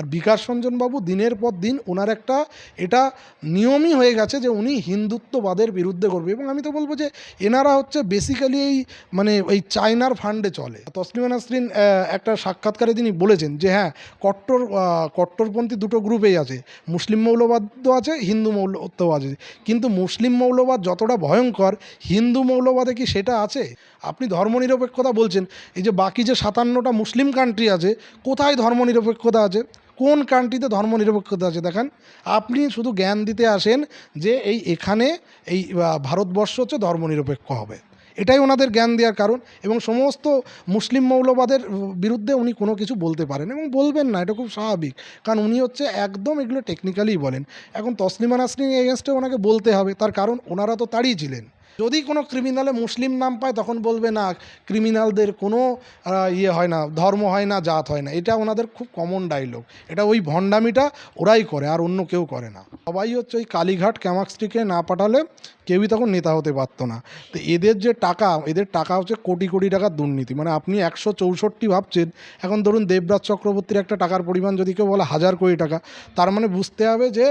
আর বিকাশ রঞ্জন বাবু দিনের পর দিন ওনার একটা এটা নিয়মই হয়ে গেছে যে উনি হিন্দুত্ববাদের বিরুদ্ধে করবে। এবং আমি তো বলবো যে এনারা হচ্ছে বেসিক্যালি এই মানে এই চায়নার ফান্ডে চলে। তসলিমা নাসরিন একটা সাক্ষাৎকারে তিনি বলেছেন যে হ্যাঁ, কট্টরপন্থী দুটো গ্রুপেই আছে, মুসলিম মৌলবাদও আছে, হিন্দু মৌলবাদও আছে, কিন্তু মুসলিম মৌলবাদ যতটা ভয়ঙ্কর, হিন্দু মৌলবাদে কি সেটা আছে? আপনি ধর্মনিরপেক্ষতা বলছেন, এই যে বাকি যে 57টা মুসলিম কান্ট্রি আছে, কোথায় ধর্মনিরপেক্ষতা আছে? কোন কান্ট্রিতে ধর্মনিরপেক্ষতা আছে দেখান। আপনি শুধু জ্ঞান দিতে আসেন যে এখানে এই ভারতবর্ষ হচ্ছে ধর্মনিরপেক্ষ হবে, এটাই ওনাদের জ্ঞান দেওয়ার কারণ। এবং সমস্ত মুসলিম মৌলবাদের বিরুদ্ধে উনি কোনো কিছু বলতে পারেন এবং বলবেন না, এটা খুব স্বাভাবিক, কারণ উনি হচ্ছে একদম এগুলো টেকনিক্যালি বলেন। এখন তসলিমা নাসরিন এগেনস্টে ওনাকে বলতে হবে, তার কারণ ওনারা তো তাড়িয়েছিলেন। যদি কোনো ক্রিমিনালে মুসলিম নাম পায় তখন বলবে না ক্রিমিনালদের কোনো ইয়ে হয় না, ধর্ম হয় না, জাত হয় না। এটা ওনাদের খুব কমন ডায়লগ, এটা ওই ভণ্ডামিটা ওরাই করে, আর অন্য কেউ করে না। সবাই হচ্ছে ওই কালীঘাট ক্যামাক্সটিকে না পাঠালে কেউই তখন নেতা হতে পারতো না। তো এদের যে টাকা, এদের টাকা হচ্ছে কোটি কোটি টাকার দুর্নীতি। মানে আপনি 164 ভাবছেন, এখন ধরুন দেবরাজ চক্রবর্তীর একটা টাকার পরিমাণ যদি কেউ বলে 1000 কোটি টাকা, তার মানে বুঝতে হবে যে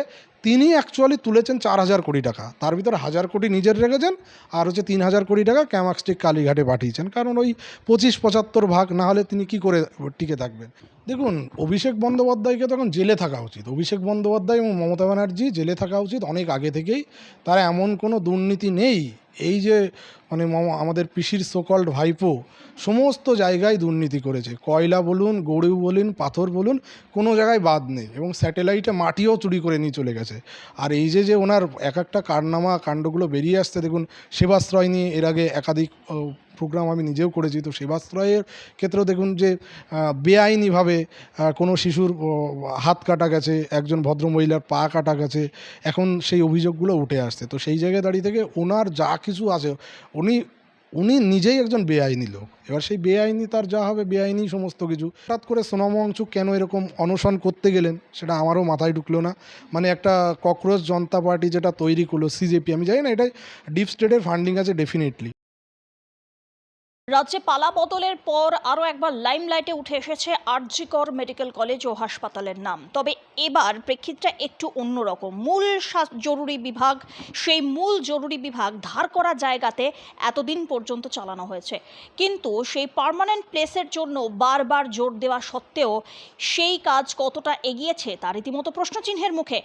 তিনি অ্যাকচুয়ালি তুলেছেন 4000 কোটি টাকা, তার ভিতরে 1000 কোটি নিজের রেখেছেন, আর হচ্ছে 3000 কোটি টাকা ক্যামাক্সটিক কালীঘাটে পাঠিয়েছেন। কারণ ওই 25-75 ভাগ না হলে তিনি কি করে টিকে থাকবেন? দেখুন, অভিষেক বন্দ্যোপাধ্যায়কে তখন জেলে থাকা উচিত। অভিষেক বন্দ্যোপাধ্যায় এবং মমতা ব্যানার্জি জেলে থাকা উচিত অনেক আগে থেকেই। তারা এমন কোনো দুর্নীতি নেই, এই যে মানে আমাদের পিসির সোকল্ড ভাইপো সমস্ত জায়গায় দুর্নীতি করেছে, কয়লা বলুন, গরু বলুন, পাথর বলুন, কোনো জায়গায় বাদ নেই। এবং স্যাটেলাইটে মাটিও চুরি করে নিয়ে চলে গেছে। আর এই যে ওনার এক একটা কারনামা কাণ্ডগুলো বেরিয়ে আসছে, দেখুন সেবাশ্রয় নিয়ে এর আগে একাধিক প্রোগ্রাম আমি নিজেও করেছি, তো সেবাশ্রয়ের ক্ষেত্রেও দেখুন যে বেআইনিভাবে কোনো শিশুর হাত কাটা গেছে, একজন ভদ্রমহিলার পা কাটা গেছে, এখন সেই অভিযোগগুলো উঠে আসছে। তো সেই জায়গায় দাঁড়িয়ে থেকে ওনার যা কিছু আছে, উনি উনি নিজেই একজন বেআইনি লোক। এবার সেই বেআইনি তার যা হবে বেআইনি সমস্ত কিছু। হঠাৎ করে সোনম ওয়াংচুক কেন এরকম অনশন করতে গেলেন সেটা আমারও মাথায় ঢুকলো না। মানে একটা ককরোচ জনতা পার্টি যেটা তৈরি করলো সিজেপি, আমি জানি না এটা ডিপ স্টেটের ফান্ডিং আছে ডেফিনেটলি। রাজ্যে পালা বদলের পর আরও একবার লাইমলাইটে উঠে এসেছে আরজিকর মেডিকেল কলেজ ও হাসপাতালের নাম। তবে এবার প্রেক্ষিতটা একটু অন্যরকম। মূল জরুরি বিভাগ, সেই মূল জরুরি বিভাগ ধার করা জায়গাতে এতদিন পর্যন্ত চালানো হয়েছে, কিন্তু সেই পার্মানেন্ট প্লেসের জন্য বারবার জোর দেওয়া সত্ত্বেও সেই কাজ কতটা এগিয়েছে তার রীতিমতো প্রশ্নচিহ্নের মুখে।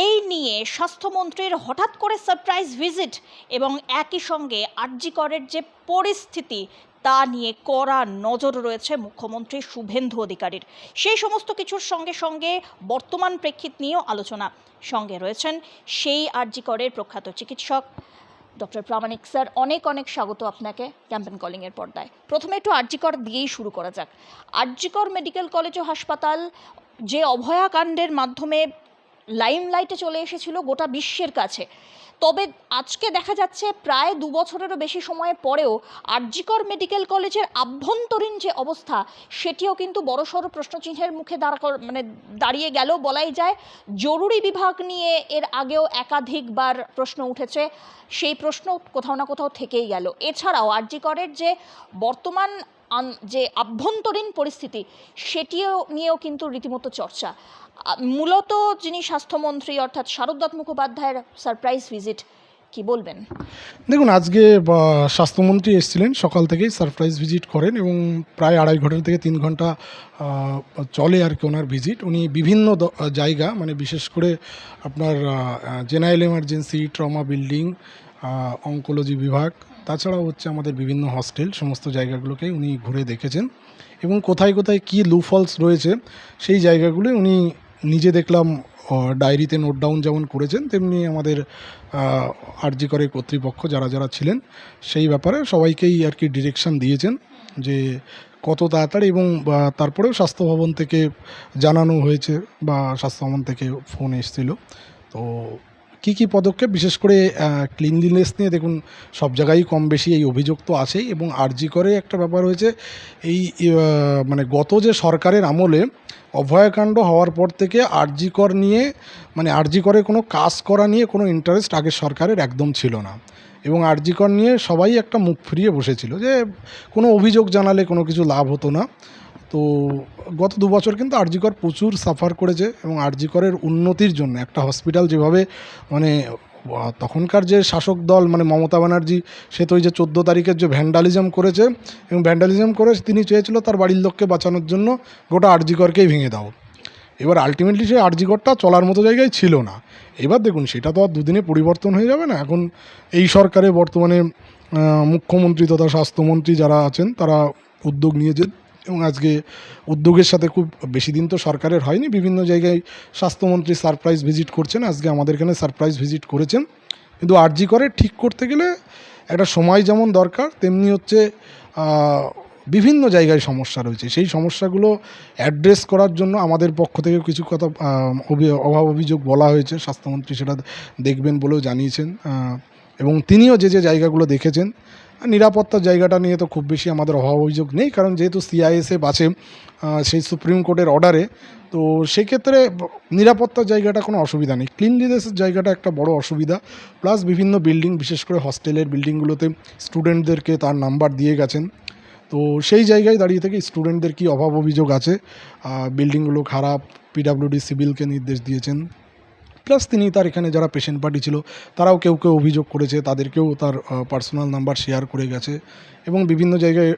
এই নিয়ে স্বাস্থ্যমন্ত্রীর হঠাৎ করে সারপ্রাইজ ভিজিট এবং একই সঙ্গে আরজিকরের যে পরিস্থিতি তা নিয়ে কড়া নজর রয়েছে মুখ্যমন্ত্রী শুভেন্দু অধিকারীর। সেই সমস্ত কিছুর সঙ্গে সঙ্গে বর্তমান প্রেক্ষিত নিয়েও আলোচনা। সঙ্গে রয়েছেন সেই আরজিকরের প্রখ্যাত চিকিৎসক ডক্টর প্রামাণিক স্যার। অনেক অনেক স্বাগত আপনাকে ক্যাম্পেন কলিংয়ের পর্দায়। প্রথমে একটু আরজিকর দিয়েই শুরু করা যাক। আরজিকর মেডিকেল কলেজ ও হাসপাতাল যে অভয়াকাণ্ডের মাধ্যমে লাইমলাইটে চলে এসেছিল গোটা বিশ্বের কাছে, তবে আজকে দেখা যাচ্ছে প্রায় 2 বছরেরও বেশি সময় পরেও আরজিকর মেডিকেল কলেজের আভ্যন্তরীণ যে অবস্থা সেটিও কিন্তু বড়সড় প্রশ্নচিহ্নের মুখে দাঁড়িয়ে গেল বলাই যায়। জরুরি বিভাগ নিয়ে এর আগেও একাধিকবার প্রশ্ন উঠেছে, সেই প্রশ্ন কোথাও না কোথাও থেকেই গেল। এছাড়াও আরজিকরের যে বর্তমান যে আভ্যন্তরীণ পরিস্থিতি সেটিও নিয়েও কিন্তু রীতিমতো চর্চা। মূলত যিনি স্বাস্থ্যমন্ত্রী অর্থাৎ শারদত্ত মুখোপাধ্যায়ের সারপ্রাইজ ভিজিট, কি বলবেন? দেখুন, আজকে স্বাস্থ্যমন্ত্রী এসেছিলেন, সকাল থেকেই সারপ্রাইজ ভিজিট করেন এবং প্রায় 2.5 ঘন্টা থেকে 3 ঘন্টা চলে আর কি ওনার ভিজিট। উনি বিভিন্ন জায়গা, মানে বিশেষ করে আপনার general emergency, trauma building, oncology বিভাগ, তাছাড়াও হচ্ছে আমাদের বিভিন্ন হস্টেল, সমস্ত জায়গাগুলোকে উনি ঘুরে দেখেছেন এবং কোথায় কোথায় কী লুফলস রয়েছে সেই জায়গাগুলো উনি নিজে দেখলাম ডায়েরিতে নোট ডাউন যেমন করেছেন, তেমনি আমাদের আরজিকরের কর্তৃপক্ষ যারা যারা ছিলেন সেই ব্যাপারে সবাইকেই আর কি ডিরেকশন দিয়েছেন যে কত তাড়াতাড়ি। এবং তারপরেও স্বাস্থ্য ভবন থেকে জানানো হয়েছে বা স্বাস্থ্য ভবন থেকে ফোন এসেছিল। তো কী পদক্ষেপ, বিশেষ করে ক্লিনলিনেস নিয়ে দেখুন সব জায়গায় কম বেশি এই অভিযোগ তো আছেই। এবং আরজিকরে একটা ব্যাপার হয়েছে, এই মানে গত যে সরকারের আমলে অভয়াকাণ্ড হওয়ার পর থেকে আরজিকর নিয়ে, মানে আরজিকরে কোনো কাজ করা নিয়ে কোনো ইন্টারেস্ট আগের সরকারের একদম ছিল না। এবং আরজিকর নিয়ে সবাই একটা মুখ ফিরিয়ে বসেছিল যে কোনো অভিযোগ জানালে কোনো কিছু লাভ হতো না। তো গত 2 বছর কিন্তু আরজিকর প্রচুর সাফার করেছে এবং আরজিকরের উন্নতির জন্য একটা হসপিটাল যেভাবে মানে তখনকার যে শাসক দল মানে মমতা ব্যানার্জি, সে তো ওই যে 14 তারিখের যে ভ্যান্ডালিজম করেছে এবং ভ্যান্ডালিজম করে তিনি চেয়েছিল তার বাড়ির লোককে বাঁচানোর জন্য গোটা আরজিকরকেই ভেঙে দাও। এবার আলটিমেটলি সেই আরজিকরটা চলার মতো জায়গায় ছিল না। এবার দেখুন সেটা তো আর দুদিনে পরিবর্তন হয়ে যাবে না। এখন এই সরকারে বর্তমানে মুখ্যমন্ত্রী তথা স্বাস্থ্যমন্ত্রী যারা আছেন তারা উদ্যোগ নিয়েছেন এবং আজকে উদ্যোগের সাথে খুব বেশি দিন তো সরকারের হয়নি, বিভিন্ন জায়গায় স্বাস্থ্যমন্ত্রী সারপ্রাইজ ভিজিট করছেন, আজকে আমাদের এখানে সারপ্রাইজ ভিজিট করেছেন। কিন্তু আরজিকরে ঠিক করতে গেলে একটা সময় যেমন দরকার তেমনি হচ্ছে বিভিন্ন জায়গায় সমস্যা রয়েছে, সেই সমস্যাগুলো অ্যাড্রেস করার জন্য আমাদের পক্ষ থেকে কিছু কথা অভাব অভিযোগ বলা হয়েছে। স্বাস্থ্যমন্ত্রী সেটা দেখবেন বলেও জানিয়েছেন এবং তিনিও যে জায়গাগুলো দেখেছেন। নিরাপত্তার জায়গাটা নিয়ে তো খুব বেশি আমাদের অভাব অভিযোগ নেই, কারণ যেহেতু সিআইএসএফ আছে সেই সুপ্রিম কোর্টের অর্ডারে, তো সেক্ষেত্রে নিরাপত্তার জায়গাটা কোনো অসুবিধা নেই। ক্লিনলিনেসের জায়গাটা একটা বড় অসুবিধা, প্লাস বিভিন্ন বিল্ডিং, বিশেষ করে হস্টেলের বিল্ডিংগুলোতে স্টুডেন্টদেরকে তার নাম্বার দিয়ে গেছেন। তো সেই জায়গায় দাঁড়িয়ে থেকে স্টুডেন্টদের কী অভাব অভিযোগ আছে, বিল্ডিংগুলো খারাপ, পিডাব্লিউডি সিভিলকে নির্দেশ দিয়েছেন। প্লাস তিনি তার এখানে যারা পেশেন্ট পার্টি ছিল তারাও কেউ কেউ অভিযোগ করেছে, তাদেরকেও তার পার্সোনাল নাম্বার শেয়ার করে গেছে এবং বিভিন্ন জায়গায়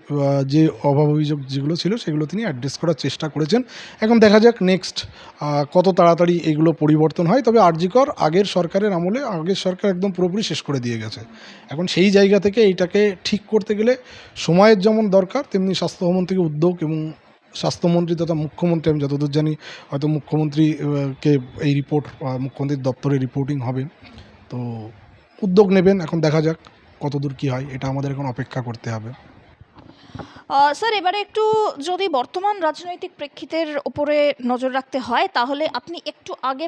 যে অভাব অভিযোগ যেগুলো ছিল সেগুলো তিনি অ্যাড্রেস করার চেষ্টা করেছেন। এখন দেখা যাক নেক্সট কত তাড়াতাড়ি এগুলো পরিবর্তন হয়। তবে আরজিকর আগের সরকারের আমলে আগের সরকার একদম পুরোপুরি শেষ করে দিয়ে গেছে। এখন সেই জায়গা থেকে এইটাকে ঠিক করতে গেলে সময়ের যেমন দরকার তেমনি স্বাস্থ্যমন্ত্রীকে উদ্যোগ এবং স্বাস্থ্যমন্ত্রী তথা মুখ্যমন্ত্রী, আমি যতদূর জানি হয়তো মুখ্যমন্ত্রীকে এই রিপোর্ট মুখ্যমন্ত্রীর দপ্তরে রিপোর্টিং হবে, তো উদ্যোগ নেবেন। এখন দেখা যাক কতদূর কী হয়, এটা আমাদের এখন অপেক্ষা করতে হবে। স্যার, এবারে একটু যদি বর্তমান রাজনৈতিক প্রেক্ষিতের উপরে নজর রাখতে হয় তাহলে আপনি একটু আগে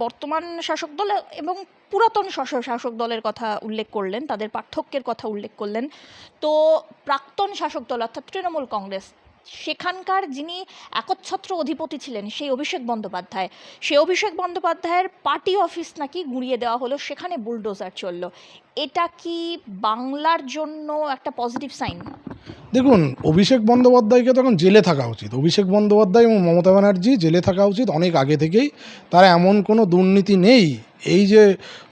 বর্তমান শাসক দল এবং পুরাতন শাসক দলের কথা উল্লেখ করলেন, তাদের পার্থক্যের কথা উল্লেখ করলেন। তো প্রাক্তন শাসক দল অর্থাৎ তৃণমূল কংগ্রেস, সেখানকার যিনি একচ্ছত্র অধিপতি ছিলেন সেই অভিষেক বন্দ্যোপাধ্যায়ের পার্টি অফিস নাকি গুঁড়িয়ে দেওয়া হলো, সেখানে বুলডোজার চললো। এটা কি বাংলার জন্য একটা পজিটিভ সাইন? দেখুন, অভিষেক বন্দ্যোপাধ্যায়কে তখন জেলে থাকা উচিত। অভিষেক বন্দ্যোপাধ্যায় এবং মমতা ব্যানার্জি জেলে থাকা উচিত অনেক আগে থেকেই। তারা এমন কোনো দুর্নীতি নেই, এই যে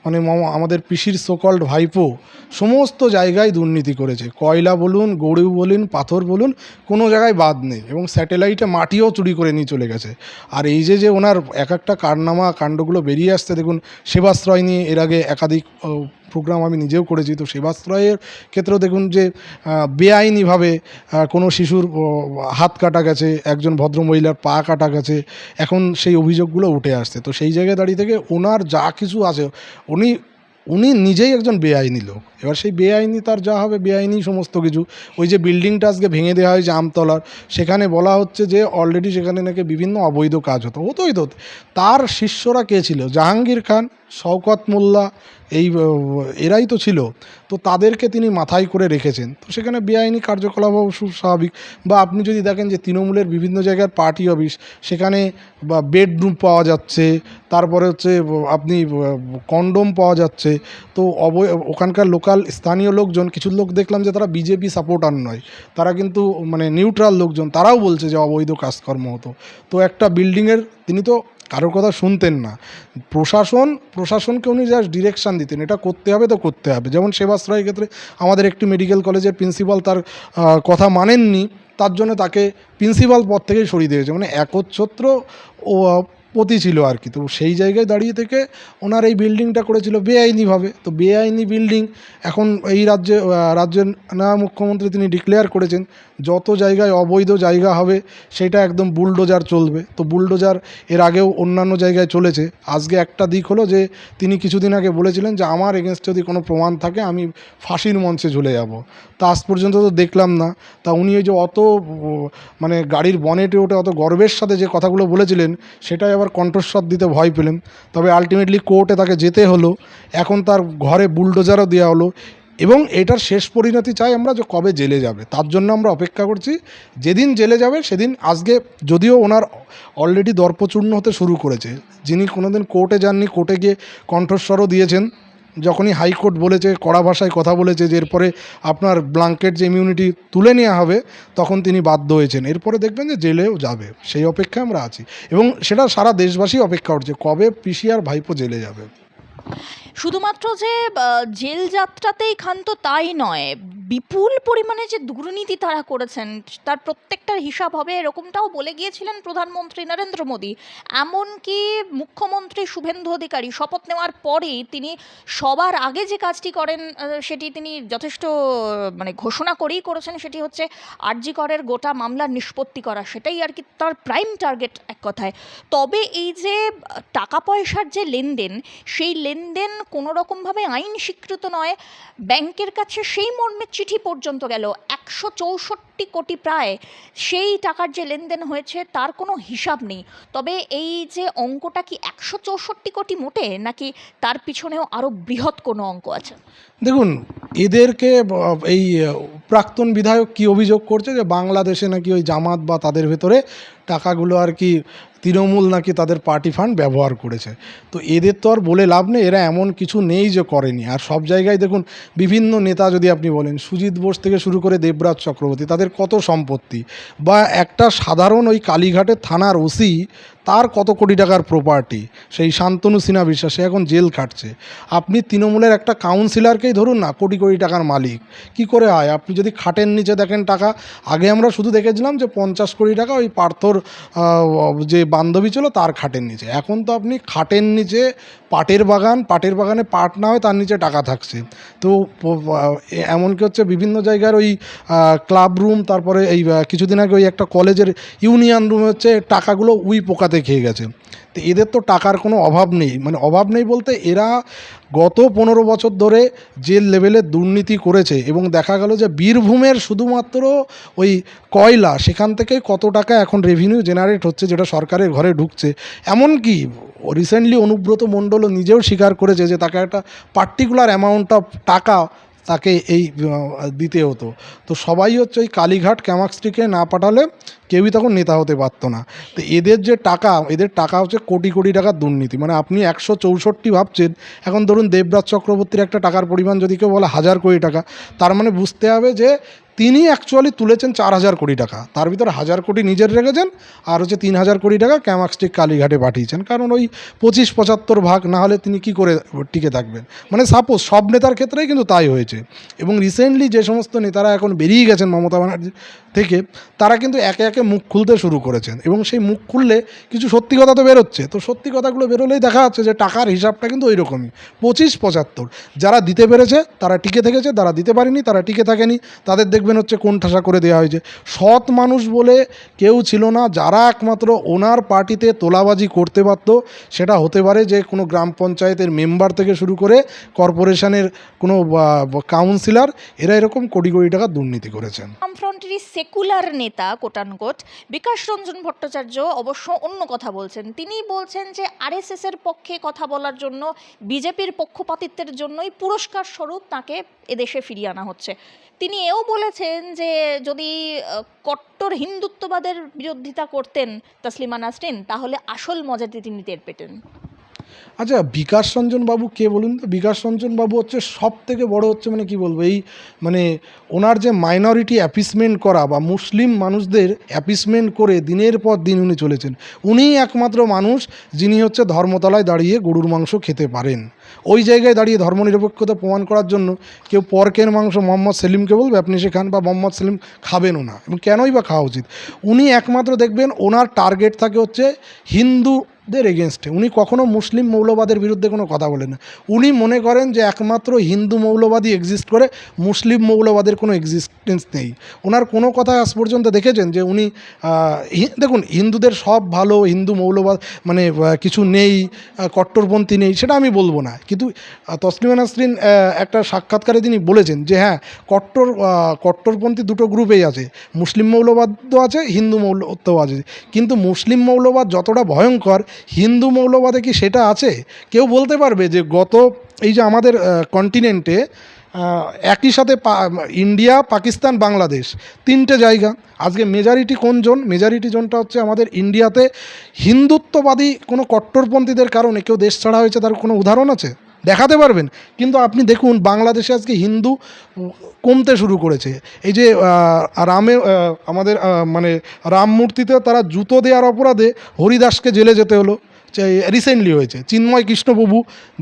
মানে আমাদের পিসির সোকল্ড ভাইপো সমস্ত জায়গায় দুর্নীতি করেছে। কয়লা বলুন, গরু বলুন, পাথর বলুন, কোনো জায়গায় বাদ নেই এবং স্যাটেলাইটে মাটিও চুরি করে নিয়ে চলে গেছে। আর এই যে ওনার এক একটা কারনামা কাণ্ডগুলো বেরিয়ে আসছে, দেখুন সেবাশ্রয় নিয়ে এর আগে একাধিক প্রোগ্রাম আমি নিজেও করেছি, তো সেবাশ্রয়ের ক্ষেত্রেও দেখুন যে বেআইনিভাবে কোনো শিশুর হাত কাটা গেছে, একজন ভদ্রমহিলার পা কাটা গেছে, এখন সেই অভিযোগগুলো উঠে আসছে। তো সেই জায়গায় দাঁড়িয়ে থেকে ওনার যা কিছু আছে উনি নিজেই একজন বেআইনি লোক। এবার সেই বেআইনি তার যা হবে বেআইনি সমস্ত কিছু। ওই যে বিল্ডিংটা আজকে ভেঙে দেওয়া হয়েছে আমতলার, সেখানে বলা হচ্ছে যে অলরেডি সেখানে নাকি বিভিন্ন অবৈধ কাজ হতোই তো। তার শিষ্যরা কে ছিল? জাহাঙ্গীর খান, শওকত মোল্লা, এই এরাই তো ছিল। তো তাদেরকে তিনি মাথায় করে রেখেছেন, তো সেখানে বেআইনি কার্যকলাপ খুব স্বাভাবিক। বা আপনি যদি দেখেন যে তৃণমূলের বিভিন্ন জায়গার পার্টি অফিস, সেখানে বা বেডরুম পাওয়া যাচ্ছে, তারপরে হচ্ছে আপনি কন্ডোম পাওয়া যাচ্ছে। তো ওখানকার লোকাল স্থানীয় লোকজন, কিছু লোক দেখলাম যে তারা বিজেপি সাপোর্টার নয়, তারা কিন্তু মানে নিউট্রাল লোকজন, তারাও বলছে যে অবৈধ কাজকর্ম হতো। তো একটা বিল্ডিংয়ের তিনি তো কারোর কথা শুনতেন না। প্রশাসনকে উনি জাস্ট ডিরেকশান দিতেন, এটা করতে হবে তো করতে হবে। যেমন সেবাশ্রয়ের ক্ষেত্রে আমাদের একটি মেডিকেল কলেজের প্রিন্সিপাল তার কথা মানেননি, তার জন্য তাকে প্রিন্সিপাল পদ থেকেই সরিয়ে দিয়েছে। মানে একচ্ছত্র ও পতি ছিল আর কি। তো সেই জায়গায় দাঁড়িয়ে থেকে ওনার এই বিল্ডিংটা করেছিল বেআইনিভাবে। তো বেআইনি বিল্ডিং এখন এই রাজ্যের না মুখ্যমন্ত্রী তিনি ডিক্লেয়ার করেছেন যত জায়গায় অবৈধ জায়গা হবে সেটা একদম বুলডোজার চলবে। তো বুলডোজার এর আগেও অন্যান্য জায়গায় চলেছে। আজকে একটা দিক হলো যে তিনি কিছুদিন আগে বলেছিলেন যে আমার এগেনস্ট যদি কোনো প্রমাণ থাকে আমি ফাঁসির মঞ্চে ঝুলে যাব। তা আজ পর্যন্ত তো দেখলাম না। তা উনি ওই যে অত মানে গাড়ির বনেটে ওঠে অত গর্বের সাথে যে কথাগুলো বলেছিলেন সেটাই আবার কণ্ঠস্বর দিতে ভয় পেলেন। তবে আলটিমেটলি কোর্টে তাকে যেতে হলো, এখন তার ঘরে বুলডোজারও দেওয়া হলো এবং এটার শেষ পরিণতি চাই আমরা যে কবে জেলে যাবে, তার জন্য আমরা অপেক্ষা করছি। যেদিন জেলে যাবে সেদিন, আজকে যদিও ওনার অলরেডি দর্পচূর্ণ হতে শুরু করেছে, যিনি কোনোদিন কোর্টে যাননি, কোর্টে গিয়ে কণ্ঠস্বরও দিয়েছেন যখনই হাইকোর্ট বলেছে, কড়া ভাষায় কথা বলেছে যে এরপরে আপনার ব্ল্যাঙ্কেট যে ইমিউনিটি তুলে নেওয়া হবে, তখন তিনি বাধ্য হয়েছেন। এরপরে দেখবেন যে জেলেও যাবে, সেই অপেক্ষায় আমরা আছি এবং সেটা সারা দেশবাসী অপেক্ষা করছে কবে পিসি আর ভাইপো জেলে যাবে। শুধুমাত্র যে জেল যাত্রাতেই ক্ষান্ত তাই নয়, বিপুল পরিমাণে যে দুর্নীতি তারা করেছেন তার প্রত্যেকটার হিসাব হবে, এরকমটাও বলে গিয়েছিলেন প্রধানমন্ত্রী নরেন্দ্র মোদী। এমনকি মুখ্যমন্ত্রী শুভেন্দু অধিকারী শপথ নেওয়ার পরেই তিনি সবার আগে যে কাজটি করেন সেটি তিনি যথেষ্ট মানে ঘোষণা করেই করেছেন, সেটি হচ্ছে আরজি করের গোটা মামলার নিষ্পত্তি করা। সেটাই আর কি তার প্রাইম টার্গেট এক কথায়। তবে এই যে টাকা পয়সার যে লেনদেন, সেই লেনদেন কোনো রকমভাবে আইন স্বীকৃত নয়। ব্যাংকের কাছে সেই মর্মে চিঠি পর্যন্ত গেল, 164 কোটি প্রায় সেই টাকার যে লেনদেন হয়েছে তার কোনো হিসাব নেই। তবে এই যে অঙ্কটা কি 164 কোটি মোটে, নাকি তার পিছনেও আরও বৃহৎ কোনো অঙ্ক আছে? দেখুন, এদেরকে এই প্রাক্তন বিধায়ক কি অভিযোগ করছে যে বাংলাদেশে নাকি ওই জামাত বা তাদের ভেতরে টাকাগুলো আর কি তৃণমূল নাকি তাদের পার্টি ফান্ড ব্যবহার করেছে। তো এদের তো আর বলে লাভ নেই, এরা এমন কিছু নেই যে করেনি। আর সব জায়গায় দেখুন, বিভিন্ন নেতা যদি আপনি বলেন, সুজিত বোস থেকে শুরু করে দেবরাজ চক্রবর্তী, তাদের কত সম্পত্তি, বা একটা সাধারণ ওই কালীঘাটের থানার ওসি, তার কত কোটি টাকার প্রপার্টি, সেই শান্তনু সিনহা বিশ্বাস, সে এখন জেল খাটছে। আপনি তৃণমূলের একটা কাউন্সিলরকেই ধরুন না, কোটি কোটি টাকার মালিক কি করে হয়? আপনি যদি খাটের নিচে দেখেন টাকা, আগে আমরা শুধু দেখেছিলাম যে 50 কোটি টাকা ওই পার্থর যে বান্ধবী ছিল তার খাটের নিচে, এখন তো আপনি খাটের নিচে পাটের বাগানে পাট না হয় তার নিচে টাকা থাকছে। তো এমনকি হচ্ছে বিভিন্ন জায়গার ওই ক্লাব রুম, তারপরে এই কিছুদিন আগে ওই একটা কলেজের ইউনিয়ন রুমে হচ্ছে টাকাগুলো উই পোকাতে খেয়ে গেছে। তো এদের তো টাকার কোনো অভাব নেই, মানে অভাব নেই বলতে এরা গত 15 বছর ধরে যে লেভেলে দুর্নীতি করেছে, এবং দেখা গেল যে বীরভূমের শুধুমাত্র ওই কয়লা, সেখান থেকে কত টাকা এখন রেভিনিউ জেনারেট হচ্ছে যেটা সরকারের ঘরে ঢুকছে। এমনকি রিসেন্টলি অনুব্রত মণ্ডলও নিজেও স্বীকার করেছে যে তাকে একটা পার্টিকুলার অ্যামাউন্ট অফ টাকা তাকে এই দিতে হতো। তো সবাই হচ্ছে ওই কালীঘাট ক্যামাক্সটিকে না পাঠালে কেউই তখন নেতা হতে পারতো না। তো এদের যে টাকা, এদের টাকা হচ্ছে কোটি কোটি টাকার দুর্নীতি। মানে আপনি 164 ভাবছেন, এখন ধরুন দেবরাজ চক্রবর্তীর একটা টাকার পরিমাণ যদি কেউ বলে 1000 কোটি টাকা, তার মানে বুঝতে হবে যে তিনি অ্যাকচুয়ালি তুলেছেন 4000 কোটি টাকা, তার ভিতরে 1000 কোটি নিজের রেখেছেন, আর হচ্ছে 3000 কোটি টাকা ক্যামাক্সটিক কালীঘাটে পাঠিয়েছেন। কারণ ওই 25-75 ভাগ না হলে তিনি কি করে টিকে থাকবেন? মানে সাপোজ সব নেতার ক্ষেত্রেই কিন্তু তাই হয়েছে। এবং রিসেন্টলি যে সমস্ত নেতারা এখন বেরিয়ে গেছেন মমতা ব্যানার্জি থেকে, তারা কিন্তু একে একে মুখ খুলতে শুরু করেছেন, এবং সেই মুখ খুললে কিছু সত্যি কথা তো বেরোচ্ছে। তো সত্যি কথাগুলো বেরোলেই দেখা যাচ্ছে যে টাকার হিসাবটা কিন্তু ওই রকমই, 25-75। যারা দিতে পেরেছে তারা টিকে থেকেছে, যারা দিতে পারেনি তারা টিকে থাকেনি, তাদের দেখবেন হচ্ছে কোণঠাসা করে দেওয়া হয়েছে। সৎ মানুষ বলে কেউ ছিল না। যারা একমাত্র ওনার পার্টিতে তোলাবাজি করতে পারতো, সেটা হতে পারে যে কোনো গ্রাম পঞ্চায়েতের মেম্বার থেকে শুরু করে কর্পোরেশনের কোনো কাউন্সিলর, এরা এরকম কোটি কোটি টাকা দুর্নীতি করেছেন। বামফ্রন্টেরই সেকুলার নেতা কোটানকোট বিকাশ রঞ্জন ভট্টাচার্য অবশ্য অন্য কথা বলছেন। তিনি বলছেন যে আরএসএস এর পক্ষে কথা বলার জন্য, বিজেপির পক্ষপাতিত্বের জন্যই পুরস্কার স্বরূপ তাকে এদেশে ফিরিয়ে আনা হচ্ছে। তিনি এও বলেছেন যে যদি কট্টর হিন্দুত্ববাদের বিরোধিতা করতেন তসলিমা নাসরিন, তাহলে আসল মজাটি তিনি টের পেতেন। আচ্ছা, বিকাশ রঞ্জন বাবু কে বলুন তো? বিকাশ রঞ্জন বাবু হচ্ছে সব থেকে বড় হচ্ছে মানে কি বলবো, এই মানে ওনার যে মাইনরিটি অ্যাপিসমেন্ট করা বা মুসলিম মানুষদের অ্যাপিসমেন্ট করে দিনের পর দিন উনি চলেছেন। উনিই একমাত্র মানুষ যিনি হচ্ছে ধর্মতলায় দাঁড়িয়ে গরুর মাংস খেতে পারেন। ওই জায়গায় দাঁড়িয়ে ধর্মনিরপেক্ষতা প্রমাণ করার জন্য কেউ পর্কের মাংস মোহাম্মদ সেলিমকে বলবে আপনি সে খান, বা মোহাম্মদ সেলিম খাবেনও না, এবং কেনই বা খাওয়া উচিত? উনি একমাত্র দেখবেন ওনার টার্গেট থাকে হচ্ছে হিন্দুদের এগেনস্টে। উনি কখনো মুসলিম মৌলবাদের বিরুদ্ধে কোনো কথা বলেন না। উনি মনে করেন যে একমাত্র হিন্দু মৌলবাদী এক্সিস্ট করে, মুসলিম মৌলবাদের কোনো এক্সিস্টেন্স নেই। ওনার কোনো কথা আজ পর্যন্ত দেখেছেন যে উনি দেখুন, হিন্দুদের সব ভালো, হিন্দু মৌলবাদ মানে কিছু নেই, কট্টরপন্থী নেই, সেটা আমি বলবো না। কিন্তু তসলিমা নাসরিন একটা সাক্ষাৎকারে তিনি বলেছেন যে হ্যাঁ, কট্টরপন্থী দুটো গ্রুপেই আছে, মুসলিম মৌলবাদও আছে, হিন্দু মৌলবাদও আছে। কিন্তু মুসলিম মৌলবাদ যতটা ভয়ঙ্কর, হিন্দু মৌলবাদে কি সেটা আছে? কেউ বলতে পারবে যে গত এই যে আমাদের কন্টিনেন্টে একই সাথে ইন্ডিয়া, পাকিস্তান, বাংলাদেশ, তিনটে জায়গা, আজকে মেজরিটি কোন জোন? মেজরিটি জোনটা হচ্ছে আমাদের ইন্ডিয়াতে। হিন্দুত্ববাদী কোনো কট্টরপন্থীদের কারণে কেউ দেশ ছাড়া হয়েছে, তার কোনো উদাহরণ আছে? দেখাতে পারবেন? কিন্তু আপনি দেখুন বাংলাদেশে আজকে হিন্দু কমতে শুরু করেছে। এই যে আমাদের মানে রাম মূর্তিতে তারা জুতো দেওয়ার অপরাধে হরিদাসকে জেলে যেতে হলো। রিসেন্টলি হয়েছে চিন্ময় কৃষ্ণপ্রভু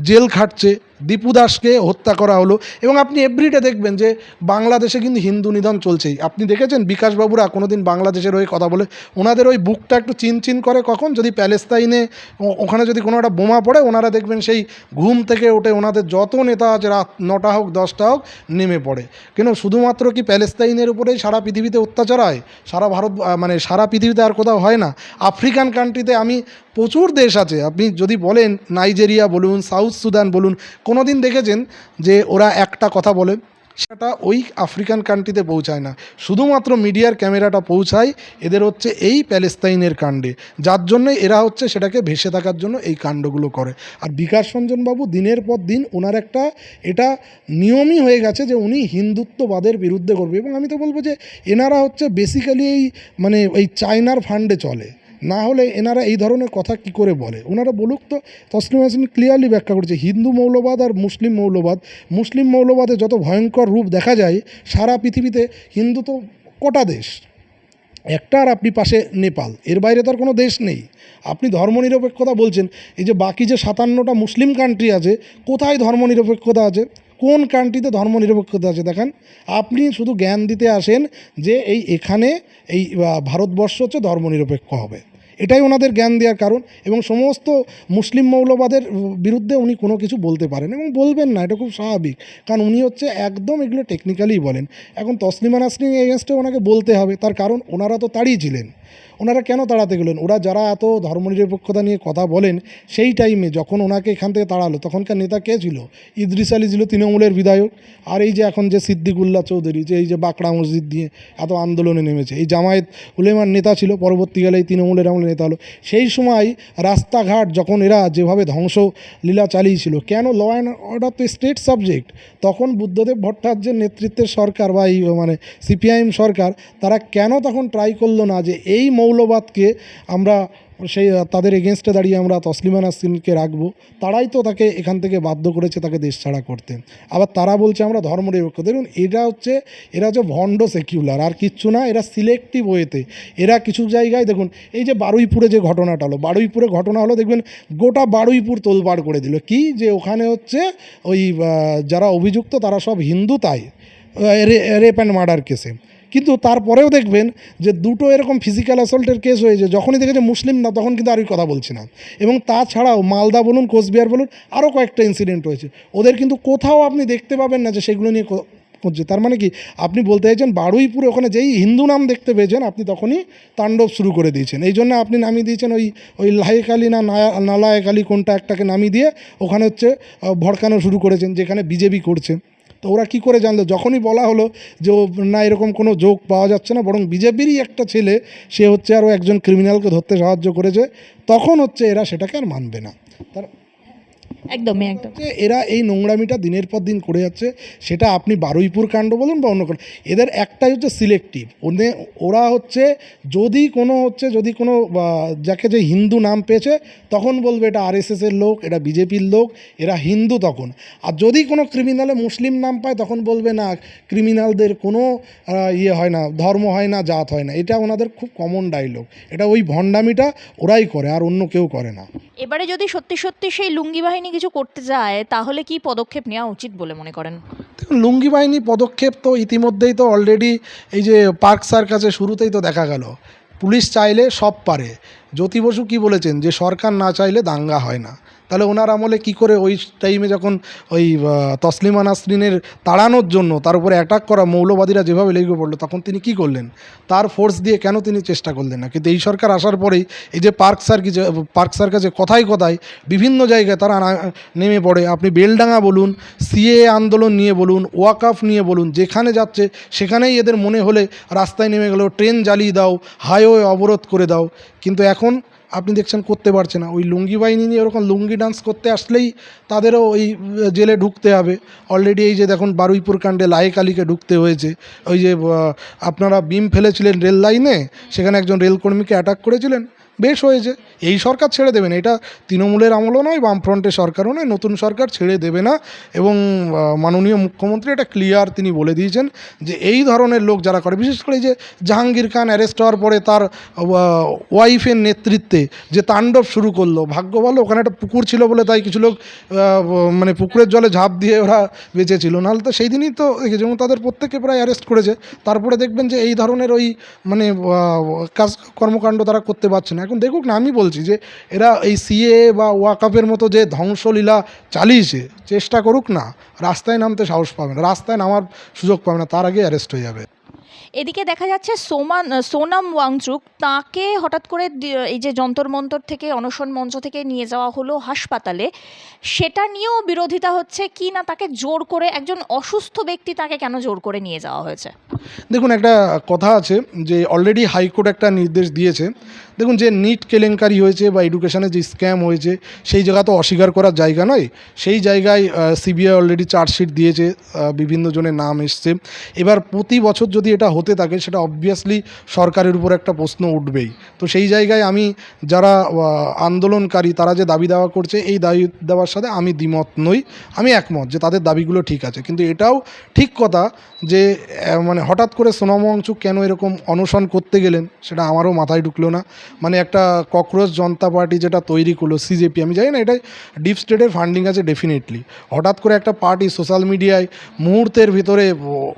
জেল খাটছে, দীপু দাসকে হত্যা করা হলো। এবং আপনি এভরিডে দেখবেন যে বাংলাদেশে কিন্তু হিন্দু নিধন চলছেই। আপনি দেখেছেন বিকাশবাবুরা কোনোদিন বাংলাদেশের হয়ে কথা বলে? ওনাদের ওই বুকটা একটু চিনচিন করে কখন, যদি প্যালেস্তাইনে ওখানে যদি কোনো একটা বোমা পড়ে, ওনারা দেখবেন সেই ঘুম থেকে ওঠে, ওনাদের যত নেতা আছে রাত 9টা হোক 10টা হোক নেমে পড়ে। কেন শুধুমাত্র কি প্যালেস্তাইনের উপরেই সারা পৃথিবীতে অত্যাচার হয়? সারা ভারত মানে সারা পৃথিবীতে আর কোথাও হয় না? আফ্রিকান কান্ট্রিতে আমি প্রচুর দেশ আছে, আপনি যদি বলেন নাইজেরিয়া বলুন, সাউথ সুদান বলুন, কোনো দিন দেখেছেন যে ওরা একটা কথা বলে সেটা ওই আফ্রিকান কান্ট্রিতে পৌঁছায় না? শুধুমাত্র মিডিয়ার ক্যামেরাটা পৌঁছায় এদের হচ্ছে এই প্যালেস্তাইনের কাণ্ডে, যার জন্যই এরা হচ্ছে সেটাকে ভেসে থাকার জন্য এই কাণ্ডগুলো করে। আর বিকাশ রঞ্জন বাবু দিনের পর দিন ওনার একটা এটা নিয়মই হয়ে গেছে যে উনি হিন্দুত্ববাদের বিরুদ্ধে করবে। এবং আমি তো বলবো যে এনারা হচ্ছে বেসিক্যালি এই মানে এই চায়নার ফান্ডে চলে, না হলে এনারা এই ধরনের কথা কি করে বলে? ওনারা বলুক তো। তসলিমা নাসরিন ক্লিয়ারলি ব্যাখ্যা করেছে হিন্দু মৌলবাদ আর মুসলিম মৌলবাদে যত ভয়ঙ্কর রূপ দেখা যায় সারা পৃথিবীতে। হিন্দু তো কটা দেশ, একটা, আর আপনি পাশে নেপাল, এর বাইরে তো আর কোনো দেশ নেই। আপনি ধর্মনিরপেক্ষতা বলছেন, এই যে বাকি যে 57টা মুসলিম কান্ট্রি আছে, কোথায় ধর্মনিরপেক্ষতা আছে? কোন কান্ট্রিতে ধর্মনিরপেক্ষতা আছে দেখান। আপনি শুধু জ্ঞান দিতে আসেন যে এখানে এই ভারতবর্ষ হচ্ছে ধর্মনিরপেক্ষ হবে, এটাই ওনাদের জ্ঞান দেওয়ার কারণ। এবং সমস্ত মুসলিম মৌলবাদের বিরুদ্ধে উনি কোনো কিছু বলতে পারেন এবং বলবেন না, এটা খুব স্বাভাবিক, কারণ উনি হচ্ছে একদম এগুলো টেকনিক্যালিই বলেন। এখন তসলিমা নাসরিন এগেনস্টে ওনাকে বলতে হবে, তার কারণ ওনারা তো তাড়িয়েছিলেন। ওনারা কেন তাড়াতে গেলেন? ওরা যারা এত ধর্মনিরপেক্ষতা নিয়ে কথা বলেন, সেই টাইমে যখন ওনাকে এখান থেকে তাড়ালো তখনকার নেতা কে ছিল? ইদ্রিস আলী ছিল তৃণমূলের বিধায়ক। আর এই যে এখন যে সিদ্দিকুল্লাহ চৌধুরী, যে এই যে বাঁকড়া মসজিদ দিয়ে এত আন্দোলনে নেমেছে, এই জামায়াত উলেমার নেতা ছিল, পরবর্তীকালে এই তৃণমূলের আমলে নেতা হলো। সেই সময় রাস্তাঘাট যখন এরা যেভাবে ধ্বংসলীলা চালিয়েছিল, কেন? ল অ্যান্ড অর্ডার তো স্টেট সাবজেক্ট। তখন বুদ্ধদেব ভট্টাচার্যের নেতৃত্বের সরকার বা এই মানে সিপিআইএম সরকার, তারা কেন তখন ট্রাই করলো না যে এই মৌলবাদকে আমরা সেই তাদের এগেনস্টে দাঁড়িয়ে আমরা তসলিমা নাসরিনকে রাখবো? তারাই তো তাকে এখান থেকে বাধ্য করেছে তাকে দেশ ছাড়া করতে। আবার তারা বলছে আমরা ধর্মনিরপেক্ষ। দেখুন এরা হচ্ছে ভণ্ড সেকুলার, আর কিচ্ছু না। এরা সিলেক্টিভ ওয়েতে এরা কিছু জায়গায় দেখুন, এই যে বারুইপুরে যে ঘটনাটা হলো, বারুইপুরে ঘটনা হলো, দেখবেন গোটা বারুইপুর তোলপাড় করে দিল। কি যে ওখানে হচ্ছে ওই যারা অভিযুক্ত তারা সব হিন্দু, তাই রেপ অ্যান্ড মার্ডার কেসে। কিন্তু তারপরেও দেখবেন যে দুটো এরকম ফিজিক্যাল অ্যাসল্টের কেস হয়েছে, যখনই দেখেছে মুসলিম না তখন কিন্তু আর কথা বলছে না। এবং তাছাড়াও মালদা বলুন, কোচবিহার বলুন, আরও কয়েকটা ইনসিডেন্ট হয়েছে। ওদের কিন্তু কোথাও আপনি দেখতে পাবেন না যে সেগুলো নিয়ে করছে। তার মানে কি আপনি বলতে চাইছেন বারুইপুরে ওখানে যেই হিন্দু নাম দেখতে পেয়েছেন আপনি তখনই তাণ্ডব শুরু করে দিয়েছেন। এই জন্য আপনি নামিয়ে দিয়েছেন ওই লাহেকালি না নালায়েকালি কোনটা একটাকে নামিয়ে দিয়ে ওখানে হচ্ছে ভড়কানো শুরু করেছেন, যেখানে বিজেপি করছে। তো ওরা কী করে জানলো? যখনই বলা হলো যে না এরকম কোনো যোগ পাওয়া যাচ্ছে না, বরং বিজেপিরই একটা ছেলে সে হচ্ছে আরও একজন ক্রিমিনালকে ধরতে সাহায্য করেছে, তখন হচ্ছে এরা সেটাকে আর মানবে না। তার একদম এরা এই নোংরামিটা দিনের পর দিন করে যাচ্ছে। সেটা আপনি বারুইপুর কাণ্ড বলুন বা অন্য কাণ্ড, এদের একটাই হচ্ছে সিলেক্টিভ। ওরা হচ্ছে যদি কোনো যাকে যে হিন্দু নাম পেয়েছে তখন বলবে এটা আরএসএসের লোক, এটা বিজেপির লোক, এরা হিন্দু তখন। আর যদি কোনো ক্রিমিনালে মুসলিম নাম পায় তখন বলবে না, ক্রিমিনালদের কোনো ইয়ে হয় না, ধর্ম হয় না, জাত হয় না। এটা ওনাদের খুব কমন ডায়লগ। এটা ওই ভণ্ডামিটা ওরাই করে, আর অন্য কেউ করে না। এবারে যদি সত্যি সত্যি সেই লুঙ্গি বাহিনী কিছু করতে যায় তাহলে কি পদক্ষেপ নেওয়া উচিত বলে মনে করেন? দেখুন লুঙ্গি বাহিনী পদক্ষেপ তো ইতিমধ্যেই তো অলরেডি এই যে পার্ক সার্কাসে শুরুতেই তো দেখা গেল, পুলিশ চাইলে সব পারে। জ্যোতি বসু কী বলেছেন যে সরকার না চাইলে দাঙ্গা হয় না। তাহলে ওনার আমলে কী করে ওই টাইমে যখন ওই তসলিমা নাসরিনের তাড়ানোর জন্য তার উপরে অ্যাটাক করা মৌলবাদীরা যেভাবে লেগে পড়লো, তখন তিনি কি করলেন? তার ফোর্স দিয়ে কেন তিনি চেষ্টা করলেন না? কিন্তু এই সরকার আসার পরেই এই যে পার্ক সার্কাসে কথায় বিভিন্ন জায়গায় তারা নেমে পড়ে। আপনি বেলডাঙ্গা বলুন, সিএ আন্দোলন নিয়ে বলুন, ওয়াকআফ নিয়ে বলুন, যেখানে যাচ্ছে সেখানেই এদের মনে হলে রাস্তায় নেমে গেল, ট্রেন জ্বালিয়ে দাও, হাইওয়ে অবরোধ করে দাও। কিন্তু এখন আপনি দেখছেন করতে পারছে না। ওই লুঙ্গি বাহিনী নিয়ে ওরকম লুঙ্গি ডান্স করতে আসলেই তাদেরও ওই জেলে ঢুকতে হবে। অলরেডি এই যে দেখুন বারুইপুর কাণ্ডে লাহেকালিকে ঢুকতে হয়েছে। ওই যে আপনারা বিম ফেলেছিলেন রেল লাইনে, সেখানে একজন রেলকর্মীকে অ্যাটাক করেছিলেন, বেশ হয়েছে। এই সরকার ছেড়ে দেবে না, এটা তৃণমূলের আমলও নয়, বামফ্রন্টের সরকারও নয়, নতুন সরকার ছেড়ে দেবে না। এবং মাননীয় মুখ্যমন্ত্রী এটা ক্লিয়ার তিনি বলে দিয়েছেন যে এই ধরনের লোক যারা করে, বিশেষ করে এই যে জাহাঙ্গীর খান অ্যারেস্ট হওয়ার পরে তার ওয়াইফের নেতৃত্বে যে তাণ্ডব শুরু করলো, ভাগ্য ভালো ওখানে একটা পুকুর ছিল বলে তাই কিছু লোক মানে পুকুরের জলে ঝাঁপ দিয়ে ওরা বেঁচেছিল, নাহলে তো সেই দিনই তো দেখেছি, এবং তাদের প্রত্যেককে প্রায় অ্যারেস্ট করেছে। তারপরে দেখবেন যে এই ধরনের ওই মানে কাজ কর্মকাণ্ড তারা করতে পারছে না। এখন দেখুক না, আমি বলছি যে এরা এই সিএ বা ওয়াকাপের মতো যে ধ্বংসলীলা চালিয়েছে, চেষ্টা করুক না, রাস্তায় নামতে সাহস পাবে না, রাস্তায় নামার সুযোগ পাবে না, তার আগে অ্যারেস্ট হয়ে যাবে। এদিকে দেখা যাচ্ছে সোনাম ওয়াংচুক, তাকে হঠাৎ করে এই যে যন্তর মন্তর থেকে, অনশন মঞ্চ থেকে নিয়ে যাওয়া হলো হাসপাতালে, সেটা নিয়েও বিরোধিতা হচ্ছে কি না তাকে জোর করে, একজন অসুস্থ ব্যক্তি তাকে কেন জোর করে নিয়ে যাওয়া হয়েছে? দেখুন, একটা কথা আছে যে অলরেডি হাইকোর্ট একটা নির্দেশ দিয়েছে। দেখুন, যে নিট কেলেঙ্কারি হয়েছে বা এডুকেশনে যে স্ক্যাম হয়েছে, সেই জায়গা তো অস্বীকার করার জায়গা নয়। সেই জায়গায় সিবিআই অলরেডি চার্জশিট দিয়েছে, বিভিন্ন জনের নাম এসছে। এবার প্রতি বছর যদি এটা হতে থাকে, সেটা অবভিয়াসলি সরকারের উপর একটা প্রশ্ন উঠবেই। তো সেই জায়গায় আমি যারা আন্দোলনকারী তারা যে দাবি দাওয়া করছে, এই দাবি দেওয়ার সাথে আমি দ্বিমত নই, আমি একমত যে তাদের দাবিগুলো ঠিক আছে। কিন্তু এটাও ঠিক কথা যে মানে হঠাৎ করে সোনাম ওয়াংচুক কেন এরকম অনশন করতে গেলেন, সেটা আমারও মাথায় ঢুকলো না। মানে একটা ককরোচ জনতা পার্টি যেটা তৈরি করলো সিজেপি, আমি জানি না এটা ডিপ স্টেটের ফান্ডিং আছে ডেফিনেটলি। হঠাৎ করে একটা পার্টি সোশ্যাল মিডিয়ায় মুহূর্তের ভিতরে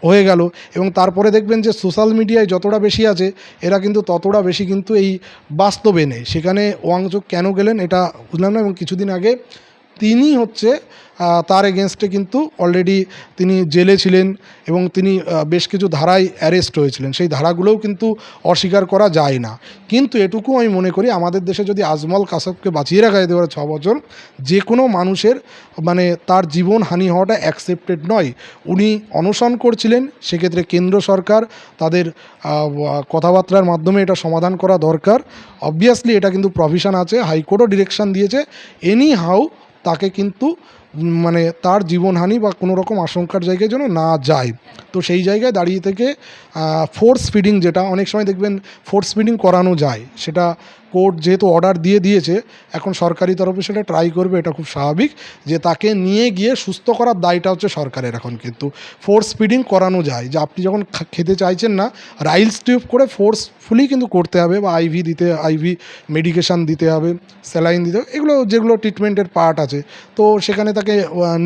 হয়ে গেল, এবং তারপরে দেখবেন যে সোশ্যাল মিডিয়ায় যতটা বেশি আছে, এরা কিন্তু ততটা বেশি কিন্তু এই বাস্তবে নেই। সেখানে ওয়াংচুক কেন গেলেন এটা বুঝলাম না। এবং কিছুদিন আগে তিনি হচ্ছে তার এগেনস্টে কিন্তু অলরেডি তিনি জেলে ছিলেন, এবং তিনি বেশ কিছু ধারায় অ্যারেস্ট হয়েছিলেন। সেই ধারাগুলোও কিন্তু অস্বীকার করা যায় না। কিন্তু এটুকু আমি মনে করি, আমাদের দেশে যদি আজমল কাসবকে বাঁচিয়ে রাখা যেতে পারে 6 বছর, যে কোনো মানুষের মানে তার জীবন হানি হওয়াটা অ্যাকসেপ্টেড নয়। উনি অনশন করছিলেন, সেক্ষেত্রে কেন্দ্র সরকার তাদের কথাবার্তার মাধ্যমে এটা সমাধান করা দরকার। অবভিয়াসলি এটা কিন্তু প্রভিশন আছে, হাইকোর্টও ডিরেকশন দিয়েছে, এনি হাউ তাকে কিন্তু মানে তার জীবনহানি বা কোনো রকম আশঙ্কার জায়গায় যেন না যায়। তো সেই জায়গায় দাঁড়িয়ে থেকে ফোর্স ফিডিং, যেটা অনেক সময় দেখবেন ফোর্স ফিডিং করানো যায়, সেটা কোর্ট যেহেতু অর্ডার দিয়ে দিয়েছে, এখন সরকারি তরফে সেটা ট্রাই করবে, এটা খুব স্বাভাবিক। যে তাকে নিয়ে গিয়ে সুস্থ করার দায়টা হচ্ছে সরকারের। এখন কিন্তু ফোর্স ফিডিং করানো যায়, যে আপনি যখন খেতে চাইছেন না, রাইলস টিউব করে ফোর্সফুলি কিন্তু করতে হবে, বা আইভি মেডিকেশান দিতে হবে, স্যালাইন দিতে হবে, এগুলো যেগুলো ট্রিটমেন্টের পার্ট আছে। তো সেখানে তাকে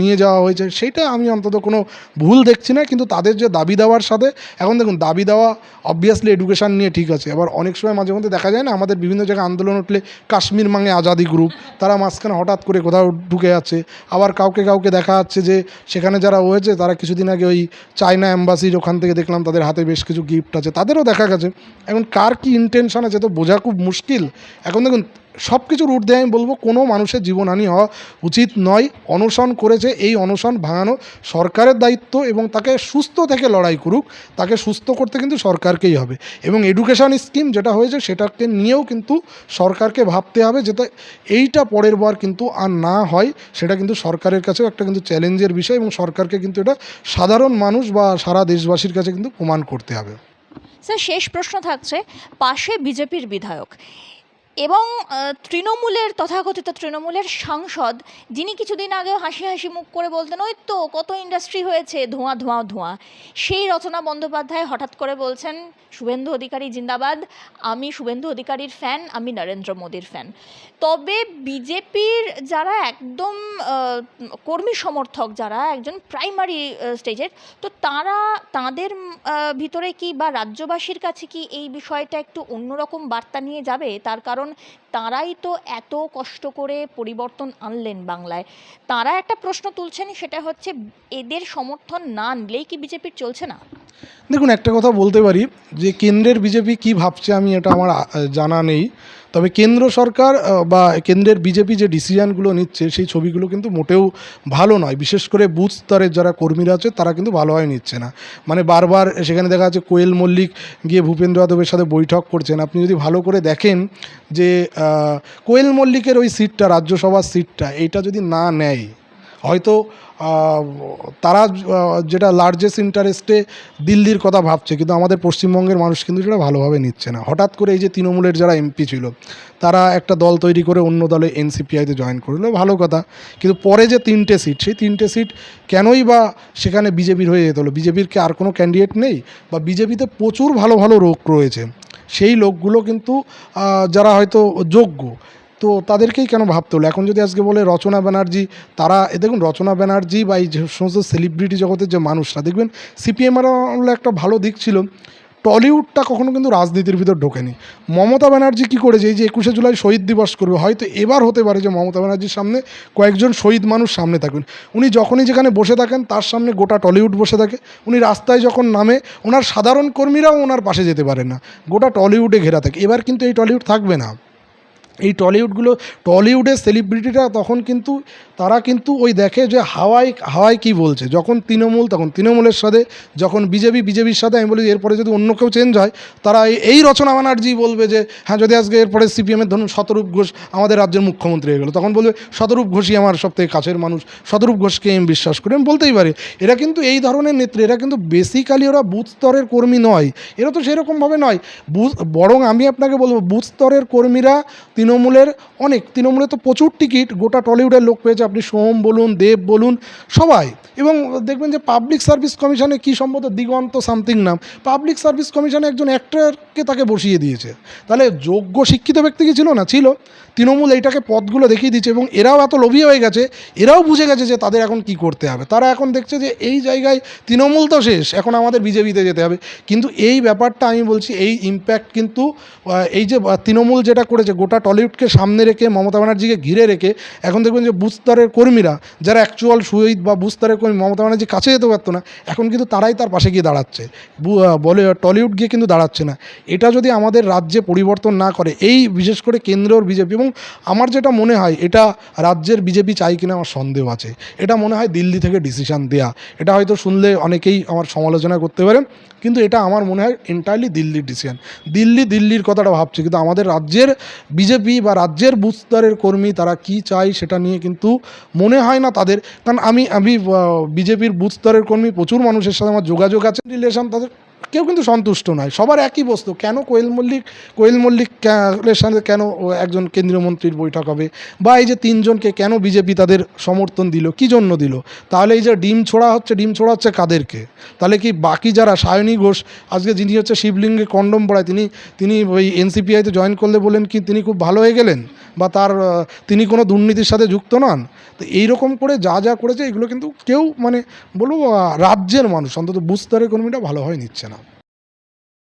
নিয়ে যাওয়া হয়েছে, সেইটা আমি অন্তত কোনো ভুল দেখছি না। কিন্তু তাদের যে দাবি দেওয়ার সাথে, এখন দেখুন দাবি দেওয়া অবভিয়াসলি এডুকেশান নিয়ে ঠিক আছে, আবার অনেক সময় মাঝে মধ্যে দেখা যায় না, আমাদের বিভিন্ন জায়গায় আন্দোলন উঠলে কাশ্মীর মাঙে আজাদি গ্রুপ, তারা মাঝখানে হঠাৎ করে কোথাও ঢুকে যাচ্ছে। আবার কাউকে দেখা যাচ্ছে যে সেখানে যারা হয়েছে তারা কিছুদিন আগে ওই চায়না অ্যাম্বাসির ওখান থেকে দেখলাম তাদের হাতে বেশ কিছু গিফট আছে, তাদেরও দেখা গেছে। এখন কার কী ইন্টেনশন আছে তো বোঝা খুব মুশকিল। এখন দেখুন, সব কিছুর ঊর্ধ্বে আমি বলবো কোনো মানুষের জীবনহানি হওয়া উচিত নয়। অনশন করেছে, এই অনশন ভাঙানো সরকারের দায়িত্ব, এবং তাকে সুস্থ থেকে লড়াই করুক, তাকে সুস্থ করতে কিন্তু সরকারকেই হবে। এবং এডুকেশন স্কিম যেটা হয়েছে সেটাকে নিয়েও কিন্তু সরকারকে ভাবতে হবে, যাতে এইটা পরের বার কিন্তু আর না হয়। সেটা কিন্তু সরকারের কাছেও একটা কিন্তু চ্যালেঞ্জের বিষয়, এবং সরকারকে কিন্তু এটা সাধারণ মানুষ বা সারা দেশবাসীর কাছে কিন্তু প্রমাণ করতে হবে। স্যার, শেষ প্রশ্ন থাকছে, পাশে বিজেপির বিধায়ক এবং তৃণমূলের, তথাকথিত তৃণমূলের সাংসদ, যিনি কিছুদিন আগেও হাসি হাসি মুখ করে বলতেন ওই তো কত ইন্ডাস্ট্রি হয়েছে, ধোঁয়া ধোঁয়া ধোঁয়া, সেই রচনা বন্দ্যোপাধ্যায় হঠাৎ করে বলছেন শুভেন্দু অধিকারী জিন্দাবাদ, আমি শুভেন্দু অধিকারীর ফ্যান, আমি নরেন্দ্র মোদীর ফ্যান। তবে বিজেপির যারা একদম কর্মী সমর্থক, যারা একজন প্রাইমারি স্টেজের, তো তাদের ভিতরে কি বা রাজ্যবাসীর কাছে কি এই বিষয়টা একটু অন্যরকম বার্তা নিয়ে যাবে? তার কারণ তারাই তো এত কষ্ট করে পরিবর্তন আনলেন বাংলায়। তারা একটা প্রশ্ন তুলছেন, সেটা হচ্ছে এদের সমর্থন না নিলেই কি বিজেপির চলছে না? দেখুন, একটা কথা বলতে পারি যে কেন্দ্রের বিজেপি কি ভাবছে আমি এটা আমার জানা নেই। তবে কেন্দ্র সরকার বা কেন্দ্রের বিজেপি যে ডিসিশানগুলো নিচ্ছে, সেই ছবিগুলো কিন্তু মোটেও ভালো নয়। বিশেষ করে বুথ স্তরের যারা কর্মীরা আছে তারা কিন্তু ভালোভাবে নিচ্ছে না। মানে বারবার সেখানে দেখা যাচ্ছে কোয়েল মল্লিক গিয়ে ভূপেন্দ্র যাদবের সাথে বৈঠক করছেন। আপনি যদি ভালো করে দেখেন যে কোয়েল মল্লিকের ওই সিটটা, রাজ্যসভার সিটটা, এইটা যদি না নেয়, হয়তো তারা যেটা লার্জেস্ট ইন্টারেস্টে দিল্লির কথা ভাবছে, কিন্তু আমাদের পশ্চিমবঙ্গের মানুষ কিন্তু সেটা ভালোভাবে নিচ্ছে না। হঠাৎ করে এই যে তৃণমূলের যারা এমপি ছিল তারা একটা দল তৈরি করে অন্য দলে এনসিপিআইতে জয়েন করলো, ভালো কথা, কিন্তু পরে যে 3টে সিট, সেই 3টে সিট কেনই বা সেখানে বিজেপির হয়ে যেতে হলো? বিজেপির কি আর কোনো ক্যান্ডিডেট নেই? বা বিজেপিতে প্রচুর ভালো ভালো লোক রয়েছে, সেই লোকগুলো কিন্তু যারা হয়তো যোগ্য, তো তাদেরকেই কেন ভাবতে হলো? এখন যদি আজকে বলে রচনা ব্যানার্জি, তারা দেখুন রচনা ব্যানার্জি বা এই যে সমস্ত সেলিব্রিটি জগতের যে মানুষরা, দেখবেন সিপিএমের একটা ভালো দিক ছিল, টলিউডটা কখনো কিন্তু রাজনীতির ভিতর ঢোকেনি। মমতা ব্যানার্জি কী করেছে, এই যে 21শে জুলাই শহীদ দিবস করবে, হয়তো এবার হতে পারে যে মমতা ব্যানার্জির সামনে কয়েকজন শহীদ মানুষ সামনে থাকবেন। উনি যখনই যেখানে বসে থাকেন তার সামনে গোটা টলিউড বসে থাকে। উনি রাস্তায় যখন নামে ওনার সাধারণ কর্মীরাও ওনার পাশে যেতে পারে না, গোটা টলিউডে ঘেরা থাকে। এবার কিন্তু এই টলিউড থাকবে না। এই টলিউডের সেলিব্রিটিরা তখন কিন্তু তারা কিন্তু ওই দেখে যে হাওয়ায় কী বলছে, যখন তৃণমূল তখন তৃণমূলের সাথে, যখন বিজেপির সাথে। আমি বলি এরপরে যদি অন্য কেউ চেঞ্জ হয়, তারা এই রচনা ব্যানার্জি বলবে যে হ্যাঁ, যদি আজকে এরপরে সিপিএমের ধরুন শতরূপ ঘোষ আমাদের রাজ্যের মুখ্যমন্ত্রী হয়ে গেলো, তখন বলবে শতরূপ ঘোষই আমার সবথেকে কাছের মানুষ, শতরূপ ঘোষকে আমি বিশ্বাস করি। আমি বলতেই পারি এরা কিন্তু এই ধরনের নেত্রী, এরা কিন্তু বেসিক্যালি ওরা বুথ স্তরের কর্মী নয়, এরা তো সেরকমভাবে নয়। বরং আমি আপনাকে বলবো বুথ স্তরের কর্মীরা তৃণমূলের তো প্রচুর টিকিট গোটা টলিউডের লোক পেয়েছে, আপনি সোহম বলুন, দেব বলুন, সবাই। এবং দেখবেন যে পাবলিক সার্ভিস কমিশনে কী সম্ভবত দিগন্ত সামথিং নাম, পাবলিক সার্ভিস কমিশনে একজন অ্যাক্টরকে তাকে বসিয়ে দিয়েছে। তাহলে যোগ্য শিক্ষিত ব্যক্তি কি ছিল না? ছিল। তৃণমূল এইটাকে পথগুলো দেখিয়ে দিচ্ছে, এবং এরাও এত লোভী হয়ে গেছে, এরাও বুঝে গেছে যে তাদের এখন কি করতে হবে। তারা এখন দেখছে যে এই জায়গায় তৃণমূল তো শেষ, এখন আমাদের বিজেপিতে যেতে হবে। কিন্তু এই ব্যাপারটা আমি বলছি, এই ইম্প্যাক্ট কিন্তু এই যে তৃণমূল যেটা করেছে গোটা টলিউডকে সামনে রেখে, মমতা ব্যানার্জিকে ঘিরে রেখে, এখন দেখবেন যে বুথ স্তরের কর্মীরা যারা অ্যাকচুয়াল শহীদ বা বুথ স্তরের কর্মী, মমতা ব্যানার্জি কাছে যেতে পারতো না, এখন কিন্তু তারাই তার পাশে গিয়ে দাঁড়াচ্ছে, বলে টলিউড গিয়ে কিন্তু দাঁড়াচ্ছে না। এটা যদি আমাদের রাজ্যে পরিবর্তন না করে, এই বিশেষ করে কেন্দ্রের বিজেপি, এবং আমার যেটা মনে হয় এটা রাজ্যের বিজেপি চাই কিনা আমার সন্দেহ আছে, এটা মনে হয় দিল্লি থেকে ডিসিশন দেয়া। এটা হয়তো শুনলে অনেকেই আমার সমালোচনা করতে পারেন, কিন্তু এটা আমার মনে হয় এন্টায়ারলি দিল্লির ডিসিশন। দিল্লির কথাটা ভাবছে, কিন্তু আমাদের রাজ্যের বিজেপি বা রাজ্যের বুথ স্তরের কর্মী তারা কি চায় সেটা নিয়ে কিন্তু মনে হয় না তাদের। কারণ আমি বিজেপির বুথ স্তরের কর্মী, প্রচুর মানুষের সাথে আমার যোগাযোগ আছে, রিলেশন, তাদের কেউ কিন্তু সন্তুষ্ট নয়, সবার একই বস্তু। কেন কোয়েল মল্লিকের সাথে কেন একজন কেন্দ্রীয় মন্ত্রীর বৈঠক হবে, বা এই যে 3জনকে কেন বিজেপি তাদের সমর্থন দিল, কী জন্য দিল? তাহলে এই যে ডিম ছোড়া হচ্ছে কাদেরকে? তাহলে কি বাকি যারা, সায়নী ঘোষ আজকে যিনি হচ্ছে শিবলিঙ্গে কন্ডম পড়ায়, তিনি ওই এনসিপিআইতে জয়েন করলে বলেন কি তিনি খুব ভালো হয়ে গেলেন, বা তিনি কোনো দুর্নীতির সাথে যুক্ত নন? তো এইরকম করে যা করেছে এগুলো কিন্তু কেউ, মানে বলবো রাজ্যের মানুষ, অন্তত বুথ স্তরের কর্মীটা ভালোভাবে নিচ্ছে না।